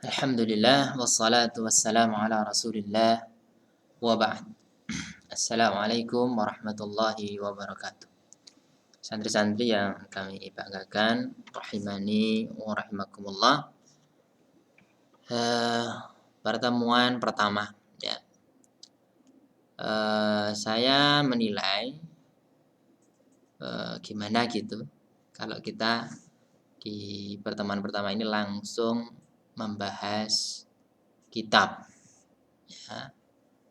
Alhamdulillah wassalatu wassalamu ala Rasulillah wa ba'd. Assalamualaikum warahmatullahi wabarakatuh. Santri-santri yang kami banggakan, rahimani wa rahimakumullah. Pertemuan pertama ya. Saya menilai gimana gitu kalau kita di pertemuan pertama ini langsung membahas kitab ya.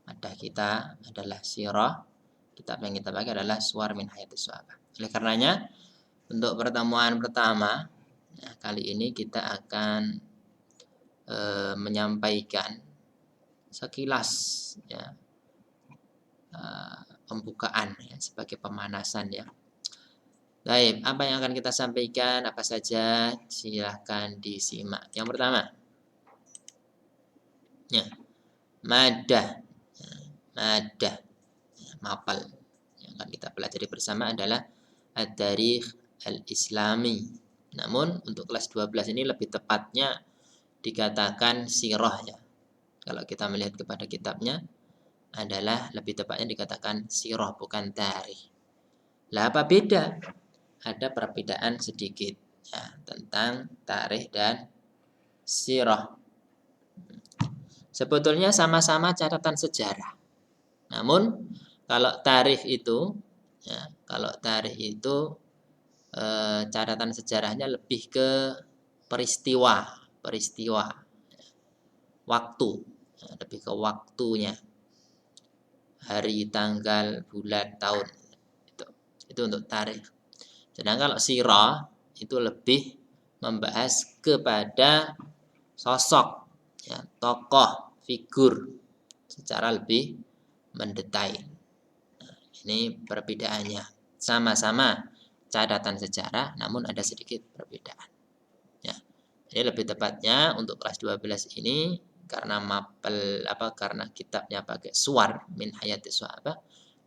Ada kita adalah sirah, kitab yang kita pakai adalah Suwar min Hayatis Sahabah. Oleh karenanya untuk pertemuan pertama ya, kali ini kita akan menyampaikan sekilas ya, pembukaan ya, sebagai pemanasan ya. Baik, apa yang akan kita sampaikan, apa saja, silahkan disimak. Yang pertama, ya, madah, madah, mapel yang akan kita pelajari bersama adalah At-Tarikh Al-Islami. Namun untuk kelas 12 ini lebih tepatnya dikatakan sirah ya. Kalau kita melihat kepada kitabnya adalah lebih tepatnya dikatakan sirah bukan tarikh. Lah apa beda? Ada perbedaan sedikit ya, tentang tarikh dan sirah. Sebetulnya sama-sama catatan sejarah. Namun kalau tarikh itu ya, catatan sejarahnya lebih ke peristiwa waktu ya, lebih ke waktunya, hari, tanggal, bulan, tahun itu untuk tarikh. Sedangkan kalau sirah itu lebih membahas kepada sosok ya, tokoh, figur secara lebih mendetail. Nah, ini perbedaannya. Sama-sama catatan sejarah namun ada sedikit perbedaan. Ya. Jadi lebih tepatnya untuk kelas 12 ini karena karena kitabnya pakai Suwar min Hayatis Sahabah,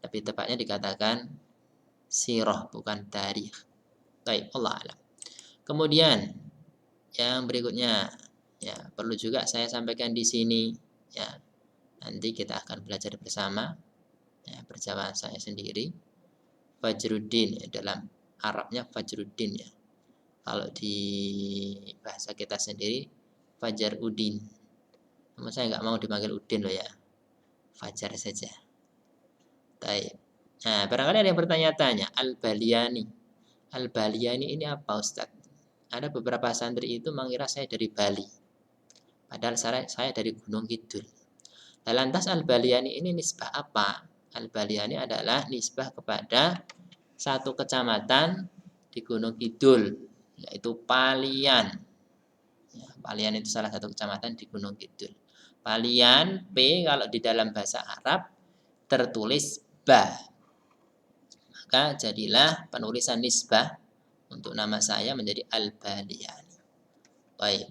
lebih tepatnya dikatakan sirah bukan tarikh. Baik, Allah alam. Kemudian yang berikutnya ya, perlu juga saya sampaikan di sini ya. Nanti kita akan belajar bersama ya, perjalanan saya sendiri. Fajruddin ya, dalam Arabnya Fajruddin ya. Kalau di bahasa kita sendiri Fajar Udin. Namun saya nggak mau dipanggil Udin loh ya. Fajar saja. Baik. Nah, barangkali ada yang bertanya-tanya, Al-Baliani. Al-Baliani ini apa Ustaz? Ada beberapa santri itu mengira saya dari Bali. Padahal saya dari Gunung Kidul. Nah, lantas Al-Baliani ini nisbah apa? Al-Baliani adalah nisbah kepada satu kecamatan di Gunung Kidul, yaitu Palian. Ya, Palian itu salah satu kecamatan di Gunung Kidul. Palian, P kalau di dalam bahasa Arab tertulis ba. Maka jadilah penulisan nisbah untuk nama saya menjadi Al-Baliani. Baik.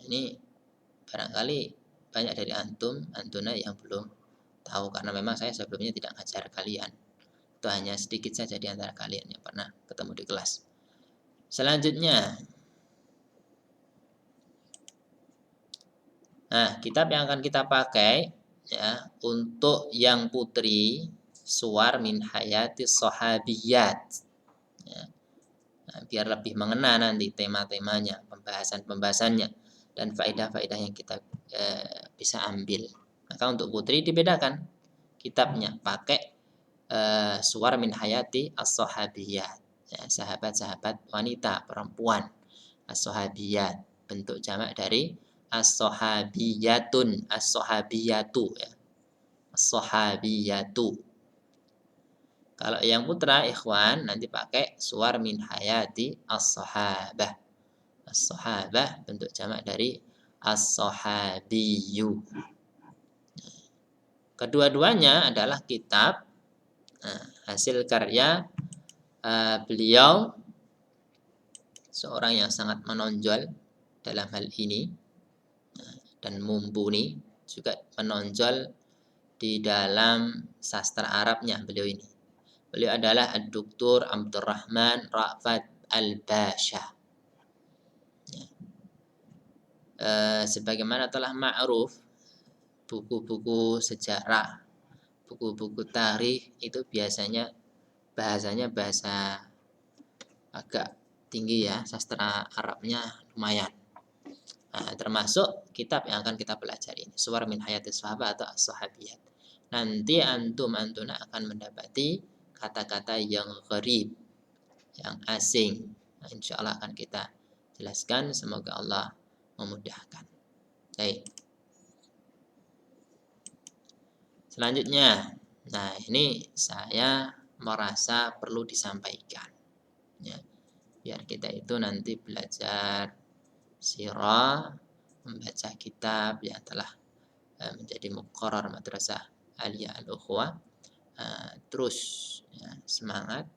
Ini barangkali banyak dari antuna yang belum tahu karena memang saya sebelumnya tidak ngajar kalian. Itu hanya sedikit saja di antara kalian yang pernah ketemu di kelas. Selanjutnya, nah, kitab yang akan kita pakai ya untuk yang putri Suwar min Hayatis Sahabiyat. Ya. Nah, biar lebih mengena nanti tema-temanya, pembahasan-pembahasannya dan faedah-faedah yang kita bisa ambil. Maka untuk putri dibedakan kitabnya pakai Suwar min Hayati As-Sahabiyat. Ya, sahabat-sahabat wanita, perempuan. As-Sahabiyat, bentuk jamak dari As-Sahabiyatun, As-Sahabiyatu ya. As-Sahabiyatu. Kalau yang putra ikhwan nanti pakai Suwar min Hayati As-Sahabah. As-Sahabah bentuk jamak dari As-Sahabiyu. Kedua-duanya adalah kitab hasil karya beliau seorang yang sangat menonjol dalam hal ini dan mumpuni, juga menonjol di dalam sastra Arabnya beliau ini. Beliau adalah Dr. Abdurrahman Ra'fat Al-Basha. sebagaimana telah ma'ruf, buku-buku sejarah, buku-buku tarikh itu biasanya bahasanya bahasa agak tinggi ya, sastra Arabnya lumayan. Nah, termasuk kitab yang akan kita pelajari ini, Suwar min Hayatis Sahabat atau As-Sahabiyat. Nanti antum akan mendapati kata-kata yang gharib, yang asing. Nah, insya Allah akan kita jelaskan. Semoga Allah memudahkan. Baik. Selanjutnya, nah ini saya merasa perlu disampaikan. Ya, biar kita itu nanti belajar sirah, membaca kitab yang telah menjadi muqarrar madrasah Aliyah Al-Ukhwah, terus ya, semangat.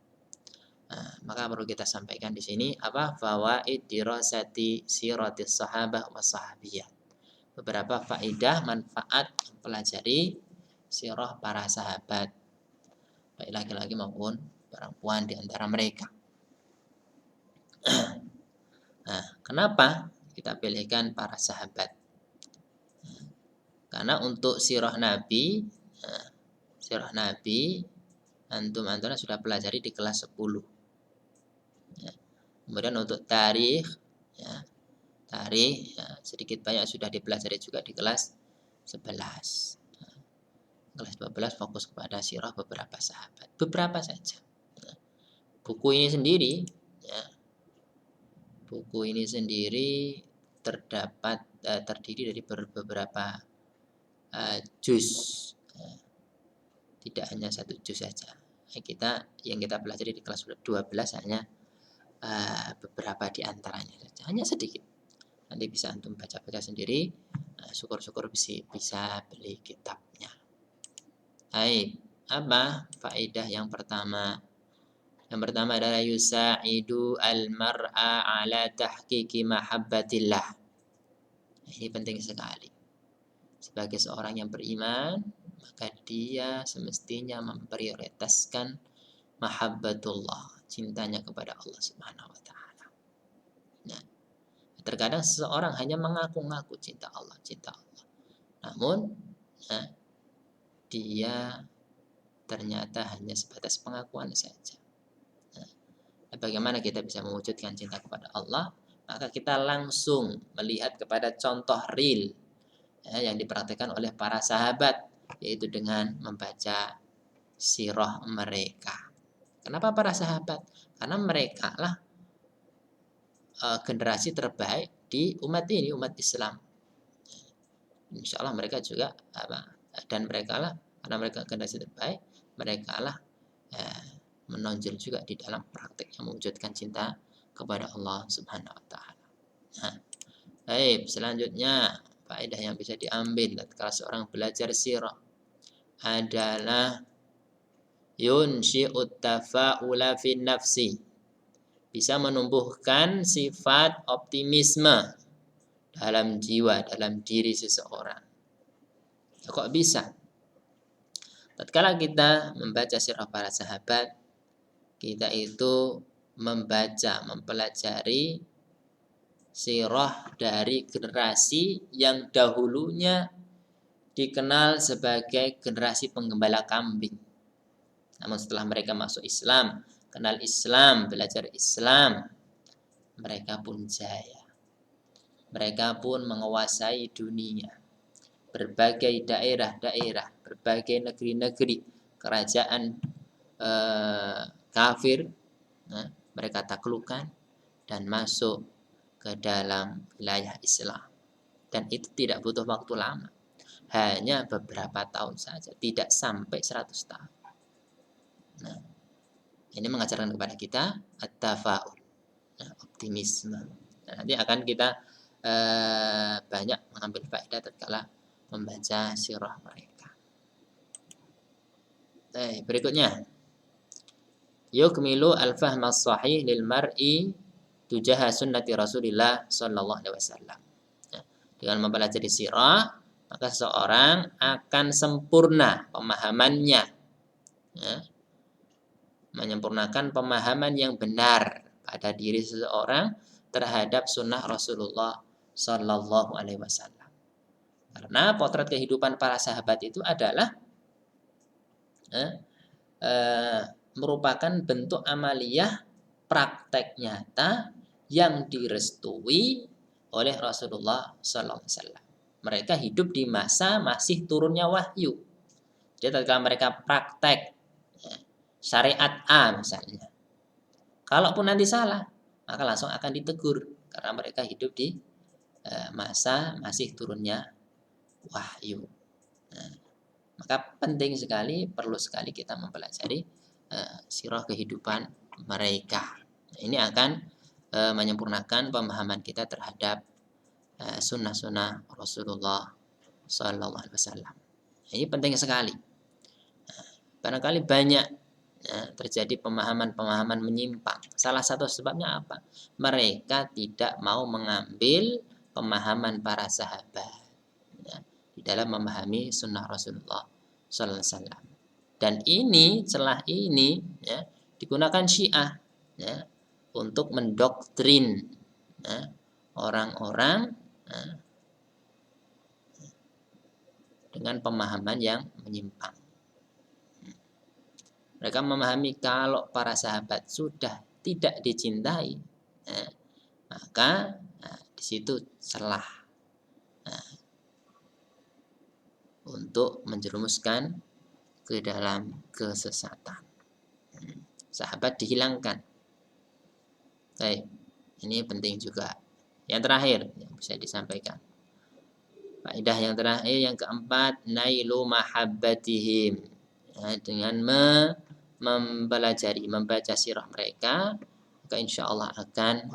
Maka perlu kita sampaikan di sini apa fawaid dirasati siratis sahabah was sahabiyat. Beberapa faedah manfaat mempelajari sirah para sahabat, baik laki-laki maupun perempuan di antara mereka. Nah, kenapa kita pilihkan para sahabat? Karena untuk sirah Nabi, antum sudah pelajari di kelas 10. Ya. Kemudian untuk tarikh, ya, sedikit banyak sudah dipelajari juga di kelas 11. Kelas 12 fokus kepada sirah beberapa sahabat, beberapa saja. Buku ini sendiri terdiri dari beberapa juz, tidak hanya satu juz saja. Yang kita pelajari di kelas 12 hanya beberapa di antaranya saja, hanya sedikit. Nanti bisa antum baca-baca sendiri. Syukur-syukur bisa beli kitabnya. Baik, apa faedah yang pertama? Yang pertama adalah yusa'idu al-mar'a ala tahqiqi mahabbatillah. Ini penting sekali. Sebagai seorang yang beriman, maka dia semestinya memprioritaskan mahabbatullah, cintanya kepada Allah Subhanahu wa taala. Nah, terkadang seseorang hanya mengaku-ngaku cinta Allah. Namun, dia ternyata hanya sebatas pengakuan saja. Bagaimana kita bisa mewujudkan cinta kepada Allah? Maka kita langsung melihat kepada contoh real yang dipraktikkan oleh para sahabat, yaitu dengan membaca sirah mereka. Kenapa para sahabat? Karena mereka lah generasi terbaik di umat ini, umat Islam. Insya Allah mereka juga dan mereka lah, karena mereka generasi terbaik, mereka lah menonjol juga di dalam praktek yang mewujudkan cinta kepada Allah Subhanahu wa taala. Nah, baik, selanjutnya faedah yang bisa diambil ketika seorang belajar sirah adalah yunshi'ut tafa'ula fin nafsi. Bisa menumbuhkan sifat optimisme dalam jiwa, dalam diri seseorang. Kok bisa? Tatkala kita membaca sirah para sahabat, kita itu mempelajari sirah dari generasi yang dahulunya dikenal sebagai generasi penggembala kambing. Namun setelah mereka masuk Islam, kenal Islam, belajar Islam, mereka pun jaya. Mereka pun menguasai dunia. Berbagai daerah-daerah, berbagai negeri-negeri, kerajaan kafir, mereka taklukkan dan masuk ke dalam wilayah Islam. Dan itu tidak butuh waktu lama, hanya beberapa tahun saja, tidak sampai 100 tahun. Nah, ini mengajarkan kepada kita at-tafa'ul, optimisme. Nah, nanti akan kita banyak mengambil faedah tatkala membaca sirah mereka. Berikutnya, yukmilu al-fahm as-sahih lil mar'i tujaha sunnati Rasulillah sallallahu alaihi wasallam. Dengan mempelajari sirah, maka seorang akan sempurna pemahamannya, menyempurnakan pemahaman yang benar pada diri seseorang terhadap sunnah Rasulullah Sallallahu alaihi wasallam. Karena potret kehidupan para sahabat itu adalah eh, merupakan bentuk amaliyah praktek nyata yang direstui oleh Rasulullah Sallallahu Alaihi Wasallam. Mereka hidup di masa masih turunnya wahyu. Jadi ketika mereka praktek syariat A misalnya, kalaupun nanti salah, maka langsung akan ditegur karena mereka hidup di masa masih turunnya wahyu. Nah, maka penting sekali, perlu sekali kita mempelajari sirah kehidupan mereka. Ini akan menyempurnakan pemahaman kita terhadap sunnah-sunnah Rasulullah Sallallahu Alaihi Wasallam. Ini penting sekali. Barangkali banyak terjadi pemahaman-pemahaman menyimpang. Salah satu sebabnya apa? Mereka tidak mau mengambil pemahaman para sahabat di dalam memahami sunnah Rasulullah Sallallahu Alaihi Wasallam. Dan ini celah ini digunakan Syiah untuk mendoktrin orang-orang dengan pemahaman yang menyimpang. Mereka memahami kalau para sahabat sudah tidak dicintai, maka di situ celah untuk menjerumuskan ke dalam kesesatan. Sahabat dihilangkan. Baik, ini penting juga. Yang terakhir yang bisa disampaikan. Faedah yang terakhir, yang keempat, nailu mahabbatihim. Dengan mempelajari, membaca sirah mereka, maka insya Allah akan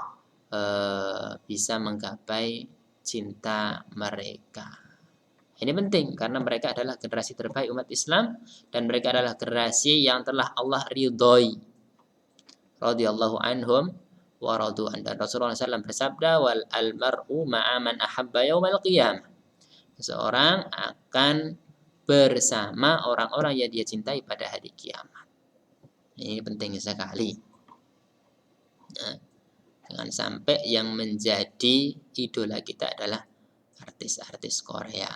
bisa menggapai cinta mereka. Ini penting karena mereka adalah generasi terbaik umat Islam dan mereka adalah generasi yang telah Allah ridhoi. Radhiyallahu anhum wa radu an. Dan Rasulullah SAW bersabda, wal almar'u ma'a man ahabba yaumal qiyamah. Seseorang akan bersama orang-orang yang dia cintai pada hari kiamat. Ini penting sekali. Jangan sampai yang menjadi idola kita adalah artis-artis Korea,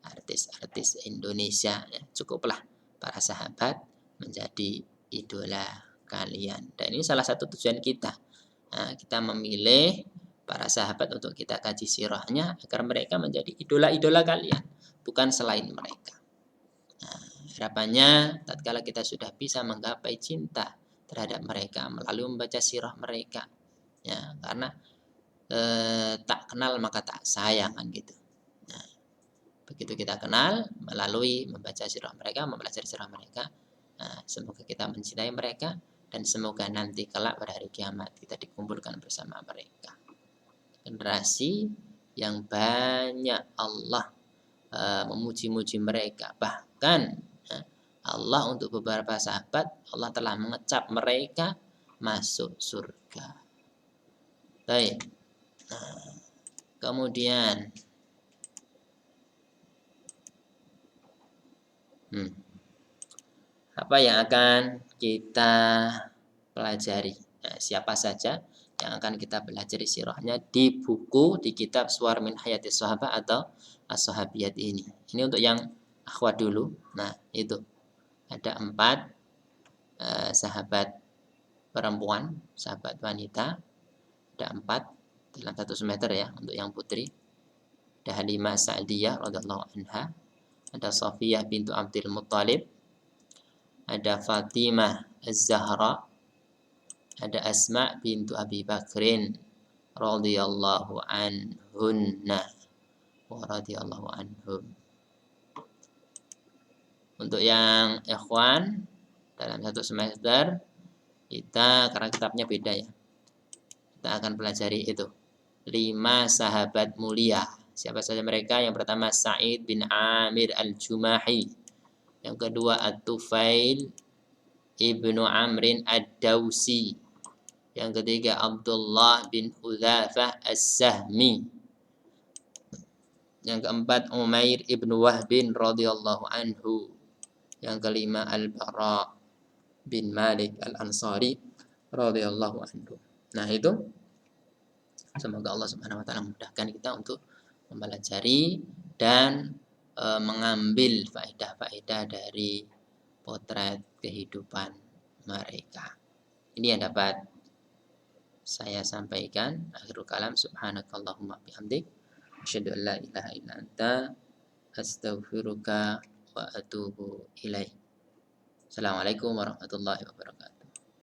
artis-artis Indonesia. Cukuplah para sahabat menjadi idola kalian. Dan ini salah satu tujuan kita. Kita memilih para sahabat untuk kita kaji sirahnya agar mereka menjadi idola-idola kalian, bukan selain mereka. Harapannya tatkala kita sudah bisa menggapai cinta terhadap mereka melalui membaca sirah mereka, karena tak kenal maka tak sayang kan gitu. Nah, begitu kita kenal melalui membaca sirah mereka, mempelajari sirah mereka, semoga kita mencintai mereka dan semoga nanti kelak pada hari kiamat kita dikumpulkan bersama mereka. Generasi yang banyak Allah memuji-muji mereka, bahkan Allah untuk beberapa sahabat Allah telah mengecap mereka masuk surga. Baik. Kemudian apa yang akan kita pelajari? Siapa saja yang akan kita pelajari sirahnya di buku, di kitab Suwar min Hayatis Sahabat atau As-Sahabiyat ini. Ini untuk yang akhwat dulu. Nah, itu. Ada 4 sahabat perempuan, sahabat wanita. Ada 4 dalam 1 semester ya, untuk yang putri. Ada Halimah Sa'diyah radhiyallahu anha. Ada Safiyah bintu Abdul Muttalib. Ada Fatimah Az-Zahra. Ada Asma bintu Abi Bakrin radhiyallahu anhunna wa radhiyallahu anhum. Untuk yang ikhwan dalam 1 semester kita, karena kitabnya beda ya, kita akan pelajari itu 5 sahabat mulia. Siapa saja mereka? Yang pertama Sa'id bin Amir al-Jumahi. Yang kedua At-Tufail ibnu Amrin ad-Dawsi. Yang ketiga Abdullah bin Hudzafah as-Sahmi. Yang keempat Umair ibnu Wahbin radhiyallahu anhu. Yang kelima Al-Bara bin Malik Al-Ansari radhiyallahu anhu. Nah, itu Semoga Allah Subhanahu wa taala memudahkan kita untuk mempelajari dan mengambil faedah-faedah dari potret kehidupan mereka. Ini yang dapat saya sampaikan. Akhirul kalam, subhanakallahumma bihamdik, asyhadu an la ilaha illa anta, astaghfiruka wa atubu ilaik. Assalamualaikum warahmatullahi wabarakatuh.